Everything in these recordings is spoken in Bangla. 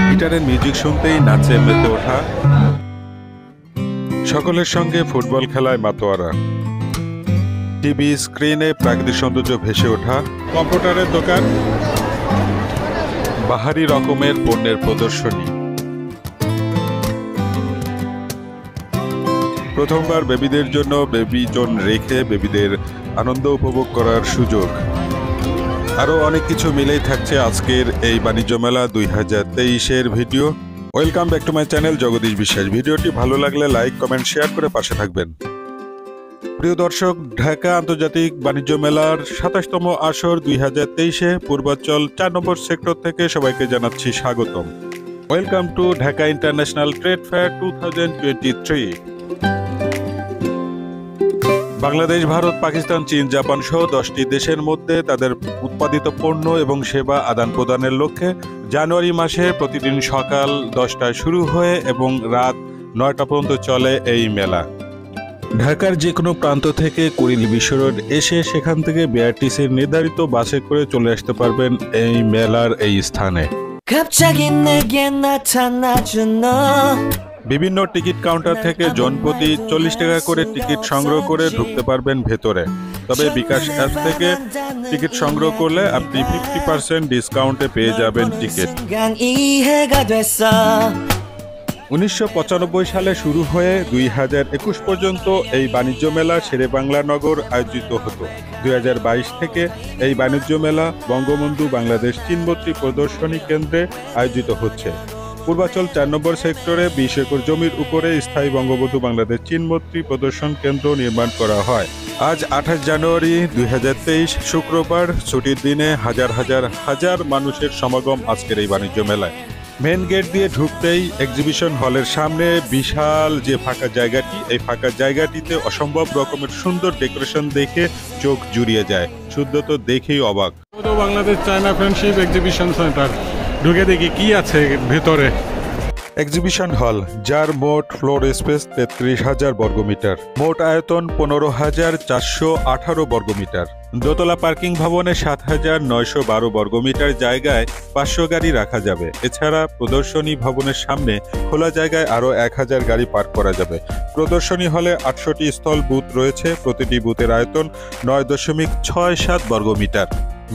গিটারের মিউজিক শুনতেই নাচে মেতে ওঠা, সকলের সঙ্গে ফুটবল খেলায় মাতোয়ারা, টিভি স্ক্রিনে প্রাকৃতিক সৌন্দর্য ভেসে ওঠা, কম্পিউটারের দোকান, বাহারি রকমের পণ্যের প্রদর্শনী। প্রথমবার বেবিদের জন্য বেবি জোন রেখে বেবিদের আনন্দ উপভোগ করার সুযোগ। আরও অনেক কিছু মিলেই থাকছে আজকের এই বাণিজ্য মেলা 2023-এর video. Welcome back to my channel Jagadish Biswas. ভিডিওটি ভালো লাগলে লাইক, কমেন্ট, শেয়ার করে পাশে থাকবেন। প্রিয় দর্শক, ঢাকা আন্তর্জাতিক বাণিজ্য মেলার 27তম আসর 2023-এ পূর্বাঞ্চল 4 নম্বর সেক্টর থেকে সবাইকে জানাচ্ছি স্বাগতম। Welcome to Dhaka international trade fair 2023। Bangladesh, Bharat, Pakistan, চীন, জাপান সহ 10টি দেশের মধ্যে তাদের উৎপাদিত পণ্য এবং সেবা আদান প্রদানের লক্ষ্যে জানুয়ারি মাসে প্রতিদিন সকাল 10টায় শুরু হয়ে এবং রাত 9টা পর্যন্ত চলে এই মেলা। ঢাকার যে কোনো প্রান্ত থেকে কুড়িল বিশ্ব রোড এসে সেখান থেকে বিআরটিসির নির্ধারিত বাসে করে চলে আসতে পারবেন এই মেলার এই স্থানে। বিভিন্ন টিকিট কাউন্টার থেকে জনপ্রতি 40 টাকা করে টিকিট সংগ্রহ করে ঢুকতে পারবেন ভেতরে। তবে বিকাশ অ্যাপ থেকে টিকিট সংগ্রহ করলে আপনি 50% ডিসকাউন্টে পেয়ে যাবেন টিকিট। 1995 সালে শুরু হয়ে 2021 পর্যন্ত এই বাণিজ্য মেলা শেরেবাংলা নগর আয়োজিত হতো। 2022 থেকে এই বাণিজ্য মেলা বঙ্গবন্ধু বাংলাদেশ চীনমৈত্রী প্রদর্শনী কেন্দ্রে আয়োজিত হচ্ছে। পূর্বাঞ্চল 4 নম্বর সেক্টরে 20 একর জমির উপরে স্থায়ী বঙ্গবন্ধু বাংলাদেশ চীনমৈত্রী প্রদর্শন কেন্দ্র নির্মাণ করা হয়। আজ 28 জানুয়ারি 2023 শুক্রবার, ছুটির দিনে হাজার মানুষের সমাগম আজকের এই বাণিজ্য মেলায়। মেন গেট দিয়ে ঢুকতেই এক্সিবিশন হলের সামনে বিশাল যে ফাঁকা জায়গাটি, এই ফাঁকা জায়গাটিতে অসম্ভব রকমের সুন্দর ডেকোরেশন দেখে চোখ জুড়িয়ে যায়। শুদ্ধ তো দেখেই অবাক। Bangladesh China friendship exhibition centre, ঢুকে দেখি কি আছে ভেতরে। এক্সিবিশন হল, যার মোট ফ্লোর স্পেস 33,000 বর্গমিটার, মোট আয়তন 15,418 বর্গমিটার। দোতলা পার্কিং ভবনে 7,912 বর্গমিটার জায়গায় 500 গাড়ি রাখা যাবে। এছাড়া প্রদর্শনী ভবনের সামনে খোলা জায়গায় আরও 1,000 গাড়ি পার্ক করা যাবে। প্রদর্শনী হলে 800টি স্থল বুথ রয়েছে। প্রতিটি বুথের আয়তন 9.67 বর্গমিটার।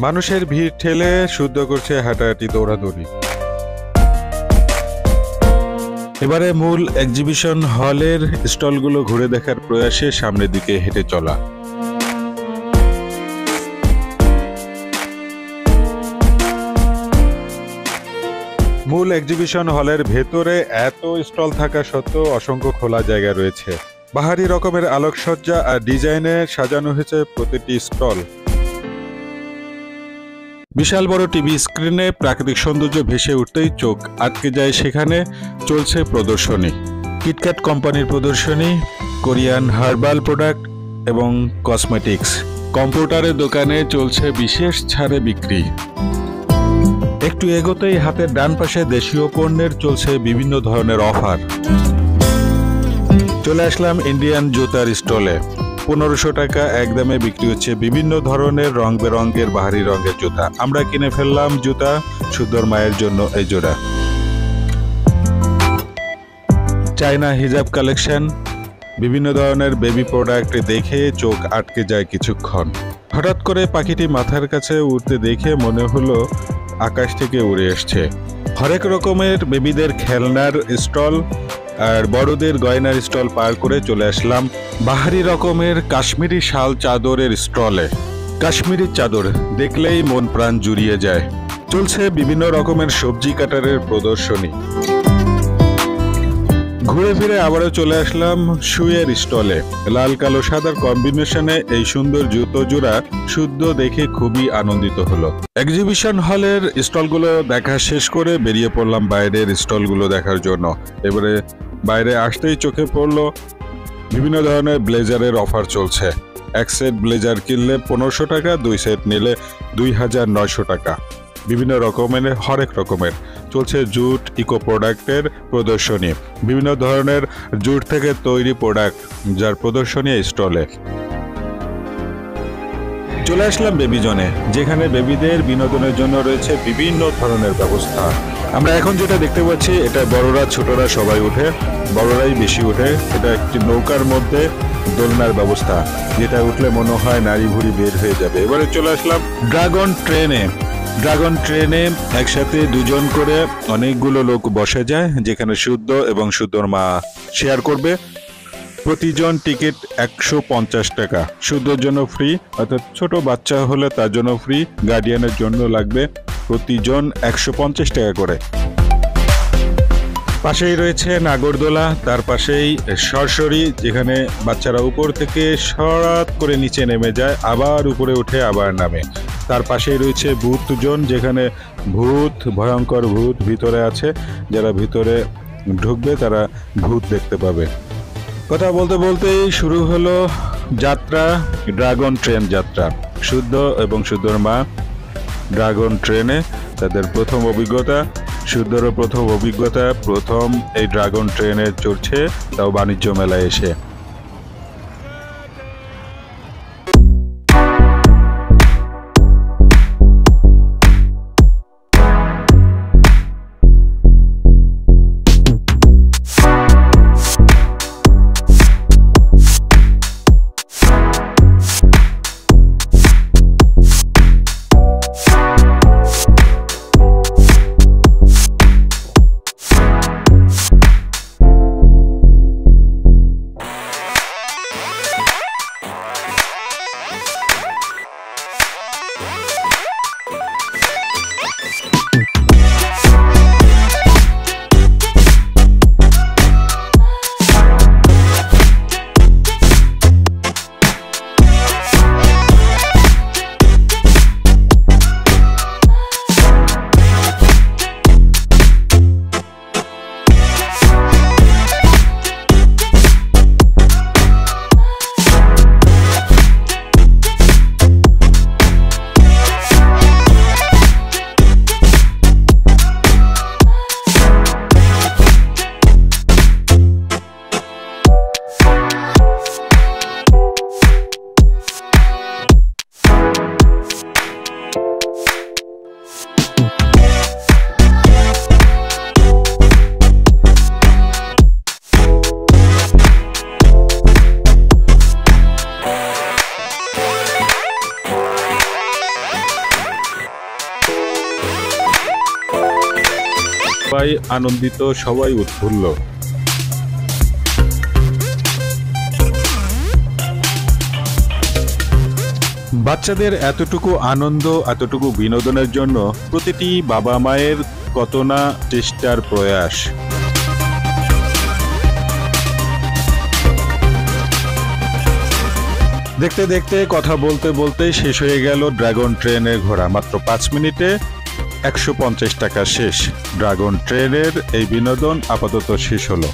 মানুষের ভিড় ঠেলে শুদ্ধ করছে হাঁটাহাঁটি, দৌড়াদৌড়ি। এবারে মূল এক্সিবিশন হলের স্টলগুলো ঘুরে দেখার প্রয়াসে সামনের দিকে হেঁটে চলা। মূল এক্সিবিশন হলের ভেতরে এত স্টল থাকা সত্ত্বেও অসংখ্য খোলা জায়গা রয়েছে। বাহারি রকমের আলোকসজ্জা আর ডিজাইনে সাজানো হয়েছে প্রতিটি স্টল। বিশাল বড় টিভি স্ক্রিনে প্রাকৃতিক সৌন্দর্য ভেসে উঠতেই চোখ আটকে যায়। সেখানে চলছে প্রদর্শনী, কিটক্যাট কোম্পানির প্রদর্শনী, কোরিয়ান হার্বাল প্রোডাক্ট এবং কসমেটিক্স। কম্পিউটারের দোকানে চলছে বিশেষ ছাড়ে বিক্রি। একটু এগোতেই হাতের ডান পাশে দেশীয় পণ্যের চলছে বিভিন্ন ধরনের অফার। চলে আসলাম ইন্ডিয়ান জুতার স্টলে। 1500 টাকা একদমে বিক্রি হচ্ছে বিভিন্ন ধরনের রং বেরঙের বাহারি রঙের জুতা। আমরা কিনে ফেললাম জুতা, সুন্দর মায়ের জন্য এই জোড়া। চায়না হিজাব কালেকশন, বিভিন্ন ধরনের বেবি প্রোডাক্ট দেখে চোখ আটকে যায় কিছুক্ষণ। হঠাৎ করে পাখিটি মাথার কাছে উঠতে দেখে মনে হলো আকাশ থেকে উড়ে এসছে। হরেক রকমের বেবিদের খেলনার স্টল আর বড়দের গয়নার স্টল পার করে চলে আসলাম বাহারি রকমের কাশ্মীরি শাল চাদরের স্টলে। কাশ্মীরি চাদর দেখলেই মন প্রাণ জুড়িয়ে যায়। চলছে বিভিন্ন রকমের সবজি কাটারের প্রদর্শনী। ঘুরে ফিরে আবারও চলে আসলাম শুয়ের স্টলে। লাল কালো সাদার কম্বিনেশনে এই সুন্দর জুতো জোড়া শুদ্ধ দেখে খুবই আনন্দিত হলো। এক্সিবিশন হলের স্টলগুলো দেখা শেষ করে বেরিয়ে পড়লাম বাইরের স্টলগুলো দেখার জন্য। এবারে বাইরে আসতেই চোখে পড়লো বিভিন্ন ধরনের ব্লেজারের অফার চলছে। এক সেট ব্লেজার কিনলে 1500 টাকা, 2 সেট নিলে 2,900 টাকা। বিভিন্ন রকমের হরেক রকমের চলছে জুট ইকো প্রোডাক্টের প্রদর্শনী। বিভিন্ন ধরনের জুট থেকে তৈরি প্রোডাক্ট যার প্রদর্শনী স্টলে। চলে আসলাম বেবি জোনে, যেখানে বেবিদের বিনোদনের জন্য রয়েছে বিভিন্ন ধরনের ব্যবস্থা। আমরা এখন যেটা দেখতে পাচ্ছি, এটা বড়রা ছোটরা সবাই উঠে, বড়রাই বেশি উঠে। এটা একটি নৌকার মধ্যে দোলনার ব্যবস্থা, যেটা উঠলে মনে হয় নারী ভুড়ি বের হয়ে যাবে। এবারে চলে আসলাম ড্রাগন ট্রেনে। ড্রাগন ট্রেনে একসাথে দুজন করে অনেকগুলো লোক বসে যায়, যেখানে শুদ্ধ এবং শুদ্ধর মা শেয়ার করবে। প্রতিজন টিকিট 150 টাকা, শুদ্ধর জন্য ফ্রি, অর্থাৎ ছোট বাচ্চা হলে তার জন্য ফ্রি, গার্ডিয়ানের জন্য লাগবে প্রতিজন 150 টাকা করে। পাশেই রয়েছে নাগরদোলা, তার পাশেই সরসরি, যেখানে বাচ্চারা উপর থেকে সরাত করে নিচে নেমে যায়, আবার উপরে উঠে আবার নামে। তার পাশেই রয়েছে ভূত জোন, যেখানে ভূত, ভয়ঙ্কর ভূত ভিতরে আছে। যারা ভিতরে ঢুকবে তারা ভূত দেখতে পাবে। কথা বলতে বলতেই শুরু হলো যাত্রা, ড্রাগন ট্রেন যাত্রা। শুদ্ধ এবং শুদ্ধর মা ড্রাগন ট্রেনে তাদের প্রথম অভিজ্ঞতা, শুদ্ধরও প্রথম অভিজ্ঞতা, প্রথম এই ড্রাগন ট্রেনে চড়ছে, তাও বাণিজ্য মেলায় এসে। সবাই আনন্দিত, সবাই উৎফুল্ল। বাচ্চাদের এতটুকু আনন্দ, এতটুকু বিনোদনের জন্য প্রতিটি বাবা মায়ের কত না চেষ্টার প্রয়াস। দেখতে দেখতে, কথা বলতে বলতে শেষ হয়ে গেল ড্রাগন ট্রেনে ঘোরা। মাত্র 5 মিনিটে 150 টাকা শেষ। ড্রাগন ট্রেনের এই বিনোদন আপাতত শেষ হলো।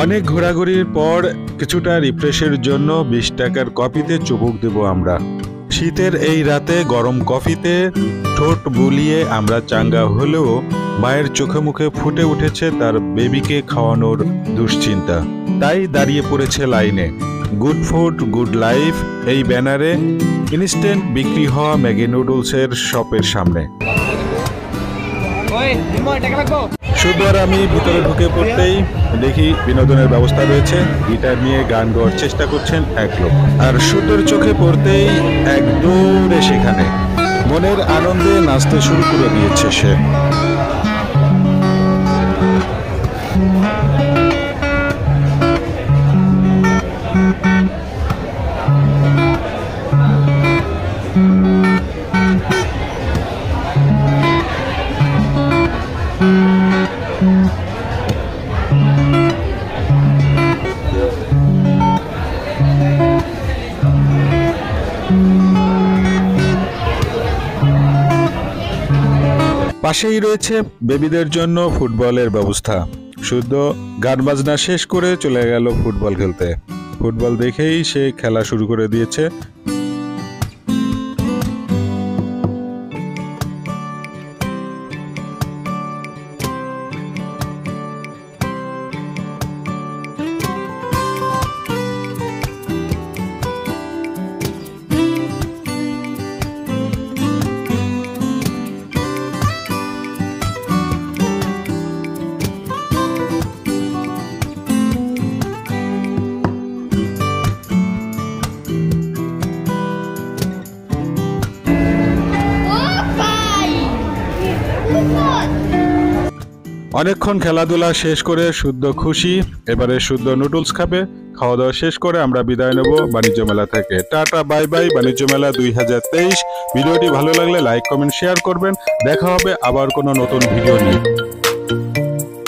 অনেক ঘোরাঘুরির পর কিছুটা রিফ্রেশের জন্য 20 টাকার কফিতে চুমুক দেব আমরা। শীতের এই রাতে গরম কফিতে ঠোঁট বুলিয়ে আমরা চাঙ্গা হলেও মায়ের চোখে মুখে ফুটে উঠেছে তার বেবিকে খাওয়ানোর দুশ্চিন্তা। তাই দাঁড়িয়ে পড়েছে লাইনে। গুড ফুড গুড লাইফ এই ব্যানারে ইনস্ট্যান্ট বিক্রি হওয়া ম্যাগি নুডলসের শপের সামনে। শুধু আর আমি ভিতরে ঢুকে পড়তেই দেখি বিনোদনের ব্যবস্থা রয়েছে। গিটার নিয়ে গান গাওয়ার চেষ্টা করছেন এক লোক, আর শুদ্ধর চোখে পড়তেই এক দৌড়ে সেখানে মনের আনন্দে নাচতে শুরু করে দিয়েছে সে। পাশেই রয়েছে বেবিদের জন্য ফুটবলের ব্যবস্থা। শুদ্ধ গান বাজনা শেষ করে চলে গেল ফুটবল খেলতে। ফুটবল দেখেই সে খেলা শুরু করে দিয়েছে। অনেকক্ষণ খেলাধুলা শেষ করে শুদ্ধ খুশি, এবারে শুদ্ধ নুডলস খাবে। খাওয়া দাওয়া শেষ করে আমরা বিদায় নেব বাণিজ্য মেলা থেকে। Tata bye bye. বাণিজ্য মেলা 2023। ভিডিওটি ভালো লাগলে লাইক কমেন্ট শেয়ার করবেন। দেখা হবে আবার কোনো নতুন ভিডিও নিয়ে।